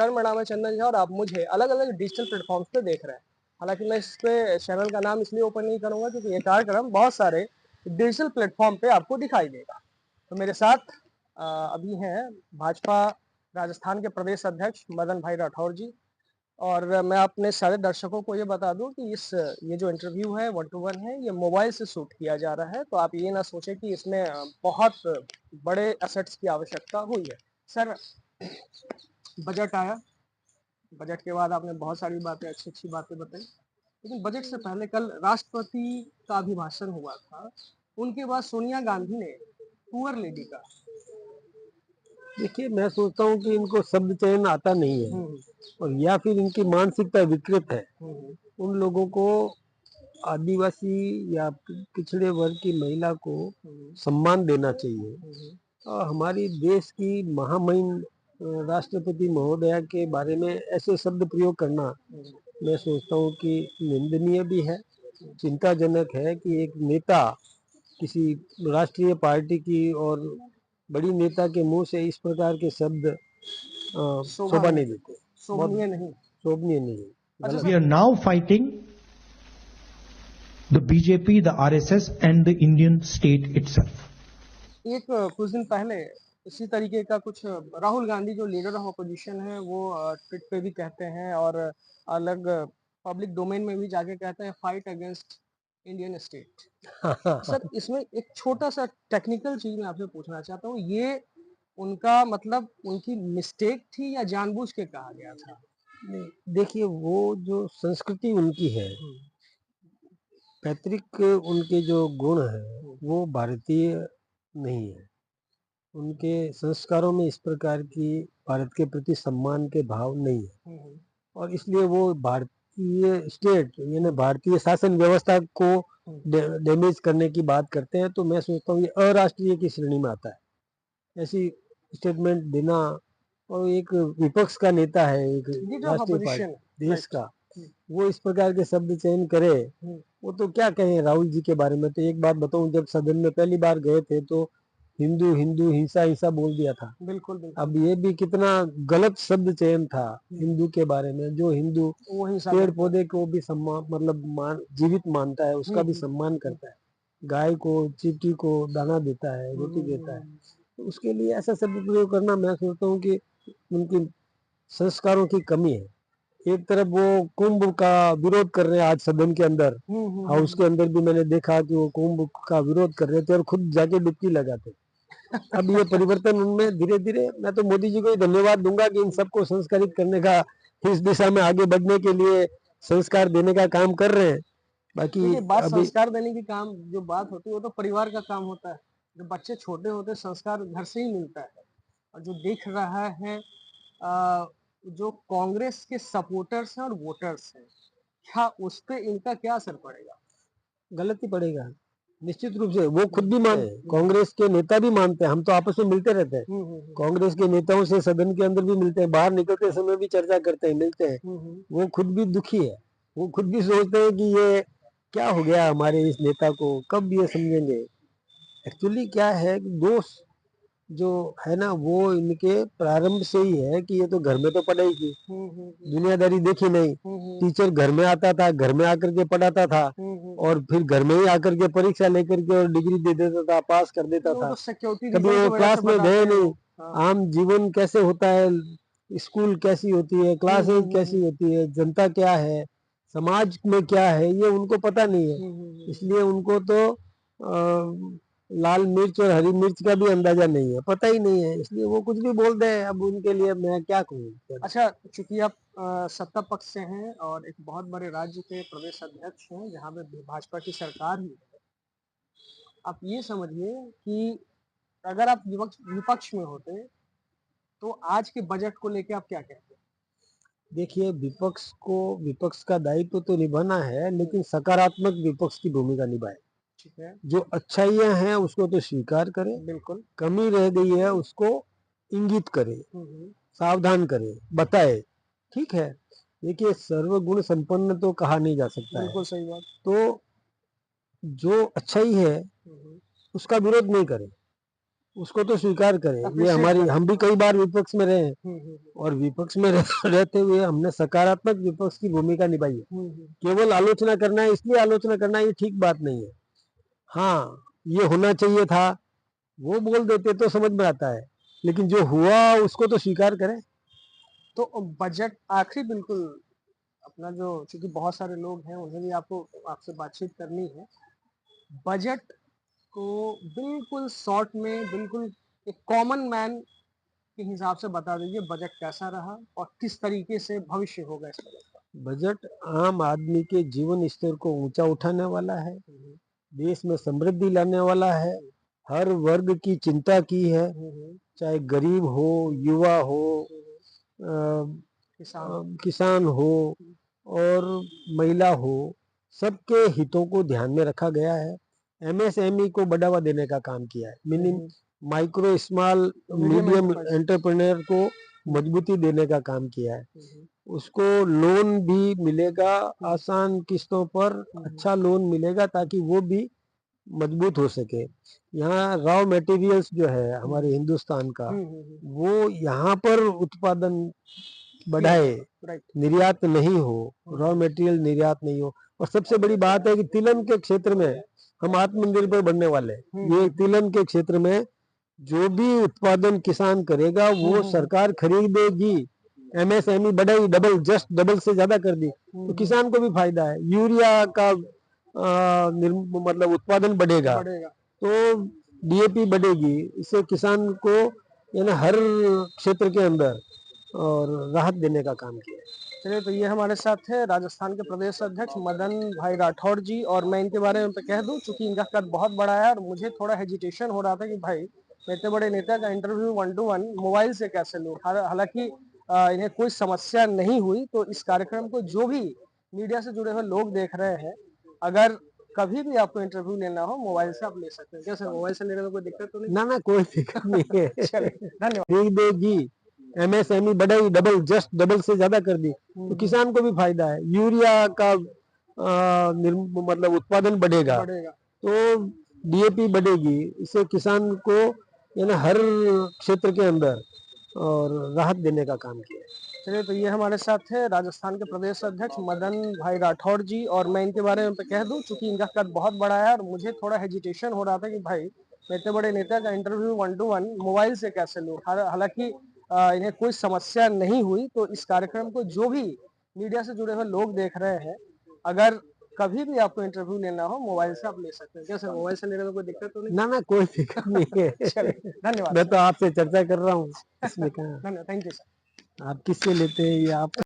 नमस्कार, मेरा नाम है चंदन झा और आप मुझे अलग-अलग डिजिटल प्लेटफ़ॉर्म्स पे देख रहे हैं। हालाँकि मैं इस पे चैनल का नाम इसलिए ओपन नहीं करूँगा क्योंकि ये कार्यक्रम बहुत सारे डिजिटल प्लेटफ़ॉर्म पे आपको दिखाई देगा। तो मेरे साथ अभी हैं भाजपा राजस्थान के प्रदेश अध्यक्ष मदन भाई राठौर जी और मैं अपने सारे दर्शकों को ये बता दूँ कि ये जो इंटरव्यू है 1 टू 1 है, ये मोबाइल से शूट किया जा रहा है, तो आप ये ना सोचें कि इसमें बहुत बड़े एसेट्स की आवश्यकता हुई है। सर, बजट आया, बजट के बाद आपने बहुत सारी बातें अच्छी-अच्छी बातें बताई। लेकिन बजट से पहले कल राष्ट्रपति का अभिभाषण हुआ था। उनके बाद सोनिया गांधी ने पुअर लेडी का देखिए, मैं सोचता हूँ कि इनको शब्द चयन आता नहीं है हुँ, और या फिर इनकी मानसिकता विकृत है। हुँ, उन लोगों को आदिवासी या पिछड़े वर्ग की महिला को हुँ, सम्मान देना चाहिए। हुँ, और हमारी देश की महामहिम राष्ट्रपति महोदया के बारे में ऐसे शब्द प्रयोग करना हुँ, मैं सोचता हूँ कि निंदनीय भी है, चिंताजनक है कि एक नेता किसी राष्ट्रीय पार्टी की और बड़ी नेता के मुंह से इस प्रकार के शब्द शोभा शोभा नहीं, नहीं देते, बहुत शोभनीय नहीं। शोभनीय नहीं है, अच्छा गलत। We sir, are now fighting the BJP, the RSS and the Indian state itself. एक कुछ दिन पहले इसी तरीके का कुछ राहुल गांधी जो लीडर ऑफ अपोजिशन है वो ट्वीट पे भी कहते हैं और अलग पब्लिक डोमेन में भी जाके कहते हैं fight against Indian state. Sir, इसमें एक छोटा-सा टेक्निकल चीज़ मैं आपसे पूछना चाहता हूँ, ये उनका मतलब उनकी मिस्टेक थी या जानबूझ के कहा गया था? नहीं, देखिए वो जो संस्कृति उनकी है, हुँ, पैतृक उनके जो गुण है हुँ, वो भारतीय नहीं है। उनके संस्कारों में इस प्रकार की भारत के प्रति सम्मान के भाव नहीं है हुँ, हुँ, और इसलिए वो भारतीय स्टेट यानी भारतीय शासन व्यवस्था को हुँ, डैमेज करने की बात करते हैं। तो मैं सोचता हूँ ये अराष्ट्रीय की श्रेणी में आता है ऐसी स्टेटमेंट देना। और एक विपक्ष का नेता है, एक लीडर ऑफ राष्ट्रीय अपोजिशन, पार्टी देश राइट। का, हुँ, वो इस प्रकार के शब्द चयन करे, हुँ, वो तो क्या कहें राहुल जी के बारे में। तो एक बात बताऊं, जब सदन में पहली बार गए थे तो हिंदू हिंदू हिंसा हिंसा बोल दिया था। बिल्कुल, बिल्कुल। अब ये भी कितना गलत शब्द चयन था हुँ, हिंदू के बारे में। जो हिंदू वो हिंसा पेड़ करता है। पौधे को भी सम्मान मतलब जीवित मानता है, हुँ, उसका भी हुँ, सम्मान हुँ, करता है, गाय को चींटी को दाना देता है, हुँ, रोटी हुँ, देता है, हुँ, तो उसके लिए ऐसा शब्द प्रयोग करना मैं सोचता हूँ कि उनकी संस्कारों की कमी है। एक तरफ वो कुंभ का विरोध कर रहे हैं आज सदन के अंदर, हुँ, हुँ, हाउस के अंदर भी मैंने देखा कि वो कुंभ का विरोध कर रहे थे और खुद जाके डुबकी लगाते। अब ये परिवर्तन उनमें धीरे धीरे, मैं तो मोदी जी को ही धन्यवाद दूंगा कि इन सबको संस्कारित करने का, इस दिशा में आगे बढ़ने के लिए संस्कार देने का काम कर रहे हैं। बाकी देखिए, बात अभी संस्कार देने की काम जो बात होती है वो तो परिवार का काम होता है। जब बच्चे छोटे होते हैं संस्कार घर से ही मिलता है। और जो दिख रहा है जो कांग्रेस के सपोर्टर्स हैं और वोटर्स हैं, क्या उस पे इनका क्या असर पड़ेगा? गलत ही पड़ेगा निश्चित रूप से। वो खुद भी मानते हैं, हुँ, कांग्रेस के नेता भी मानते हैं, हम तो आपस में मिलते रहते हैं, हुँ, हुँ, हुँ, कांग्रेस के नेताओं से सदन के अंदर भी मिलते हैं, बाहर निकलते समय भी चर्चा करते हैं, मिलते हैं। हुँ, हुँ, वो खुद भी दुखी है, वो खुद भी सोचते हैं कि ये क्या हो गया हमारे इस नेता को, कब ये समझेंगे। एक्चुअली क्या है कि दोष जो है ना वो इनके प्रारंभ से ही है कि ये तो घर में तो पढ़ाई की, हुँ, हुँ, हुँ, दुनियादारी देखी नहीं। हुँ, हुँ, टीचर घर में आता था, घर में आकर के पढ़ाता था हुँ, हुँ, और फिर घर में ही आकर के परीक्षा लेकर के और डिग्री दे देता था, पास कर देता वो था। तो सिक्योरिटी कभी रीज़न की वो वजह से क्लास में बताते गए हैं वो। नहीं, हाँ। आम जीवन कैसे होता है, स्कूल कैसी होती है, हुँ, हुँ, क्लासेज हुँ, कैसी हुँ, होती है, जनता क्या है, समाज में क्या है, ये उनको पता नहीं है। हुँ, हुँ, हुँ, हुँ। इसलिए उनको तो लाल मिर्च और हरी मिर्च का भी अंदाजा नहीं है, पता ही नहीं है, इसलिए वो कुछ भी बोल दे। अब उनके लिए मैं क्या कहूँ। अच्छा, चूँकि आप सत्ता पक्ष से हैं और एक बहुत बड़े राज्य के प्रदेश अध्यक्ष हैं, जहाँ पे भाजपा की सरकार ही है। आप ये समझिए कि अगर आप विपक्ष विपक्ष में होते, तो आज के बजट को लेके आप क्या कहते? देखिए, विपक्ष का दायित्व तो निभाना है, हुँ, लेकिन सकारात्मक विपक्ष की भूमिका निभाए। ठीक है, जो अच्छाइयाँ हैं उसको तो स्वीकार करे, बिल्कुल। कमी रह गई है उसको इंगित करे, हुँ, हुँ, सावधान करे, बताए। ठीक है, देखिए सर्वगुण संपन्न तो कहा नहीं जा सकता है, बिल्कुल सही बात। तो जो अच्छाई है हुँ, हुँ, उसका विरोध नहीं करे, उसको तो स्वीकार करें। ये Appreciate हमारी, करें। हम भी कई बार विपक्ष में रहे हैं हम्म, और विपक्ष में रहते हुए हमने सकारात्मक विपक्ष की भूमिका निभाई है। केवल आलोचना करना है, इसलिए आलोचना करना ये ठीक बात नहीं है। हाँ, ये होना चाहिए था, वो बोल देते तो समझ में आता है, लेकिन जो हुआ उसको तो स्वीकार करें। तो बजट आखिरी बिल्कुल अपना जो, क्योंकि बहुत सारे लोग हैं उन्हें भी आपसे बातचीत करनी है। बजट को बिल्कुल शॉर्ट में, बिल्कुल एक कॉमन मैन के हिसाब से बता दीजिए, बजट कैसा रहा और किस तरीके से भविष्य होगा इस बजट का। बजट आम आदमी के जीवन स्तर को ऊंचा उठाने वाला है, देश में समृद्धि लाने वाला है, हर वर्ग की चिंता की है, चाहे गरीब हो, युवा हो, किसान हो और महिला हो, सबके हितों को ध्यान में रखा गया है। एमएसएमई को बढ़ावा देने का काम किया है, minimum micro small medium entrepreneur को मजबूती देने का काम किया है। उसको लोन भी मिलेगा आसान किस्तों पर, अच्छा लोन मिलेगा ताकि वो भी मजबूत हो सके। यहाँ रॉ मटेरियल्स जो है हमारे हिंदुस्तान का, वो यहाँ पर उत्पादन बढ़ाए, निर्यात नहीं हो, रॉ मटेरियल निर्यात नहीं हो। और सबसे बड़ी बात है कि तिलहन के क्षेत्र में हम आत्मनिर्भर बनने वाले हैं। ये तिलहन के क्षेत्र में जो भी उत्पादन किसान करेगा वो सरकार खरीदेगी। एमएसएमई बढ़ाई, डबल, जस्ट डबल से ज्यादा कर दी, तो किसान को भी फायदा है। यूरिया का मतलब उत्पादन बढ़ेगा तो डीएपी बढ़ेगी, इससे किसान को यानी हर क्षेत्र के अंदर और राहत देने का काम किया। चलिए, तो ये हमारे साथ है राजस्थान के प्रदेश अध्यक्ष मदन भाई राठौड़ जी। और मैं इनके बारे में कह दूं, चूंकि इनका कद बहुत बड़ा है और मुझे थोड़ा हेजिटेशन हो रहा था कि भाई मैं इतने बड़े नेता का इंटरव्यू 1 to 1 मोबाइल से कैसे लूं। हालांकि इन्हें कोई समस्या नहीं हुई। तो इस कार्यक्रम को जो भी मीडिया से जुड़े हुए लोग देख रहे हैं, अगर कभी भी आपको इंटरव्यू लेना हो मोबाइल से आप ले सकते हैं। कैसे, मोबाइल से लेने में कोई दिक्कत तो नहीं? ना कोई दिक्कत नहीं है। चलिए, धन्यवाद। खरीदेगी, एमएसएमई बढ़ाई, डबल, जस्ट डबल से ज्यादा कर दी, तो किसान को भी फायदा है। यूरिया का मतलब उत्पादन बढ़ेगा तो डीएपी बढ़ेगी, इससे किसान को यानी हर क्षेत्र के अंदर और राहत देने का काम किया। चलिए, तो ये हमारे साथ है राजस्थान के प्रदेश अध्यक्ष मदन भाई राठौड़ जी। और मैं इनके बारे में कह दूं, चूंकि इनका कद बहुत बड़ा है और मुझे थोड़ा हेजिटेशन हो रहा था कि भाई मैं इतने बड़े नेता का इंटरव्यू 1 to 1 मोबाइल से कैसे लूं। हालांकि इन्हें कोई समस्या नहीं हुई। तो इस कार्यक्रम को जो भी मीडिया से जुड़े हुए लोग देख रहे हैं, अगर कभी भी आपको इंटरव्यू लेना हो मोबाइल से आप ले सकते हैं। कैसे, मोबाइल से लेने में कोई दिक्कत तो नहीं? ना कोई दिक्कत नहीं है। चलिए, धन्यवाद। मैं तो आपसे चर्चा कर रहा हूँ इसमें कहा। धन्यवाद, थैंक यू सर। आप किससे लेते हैं ये आप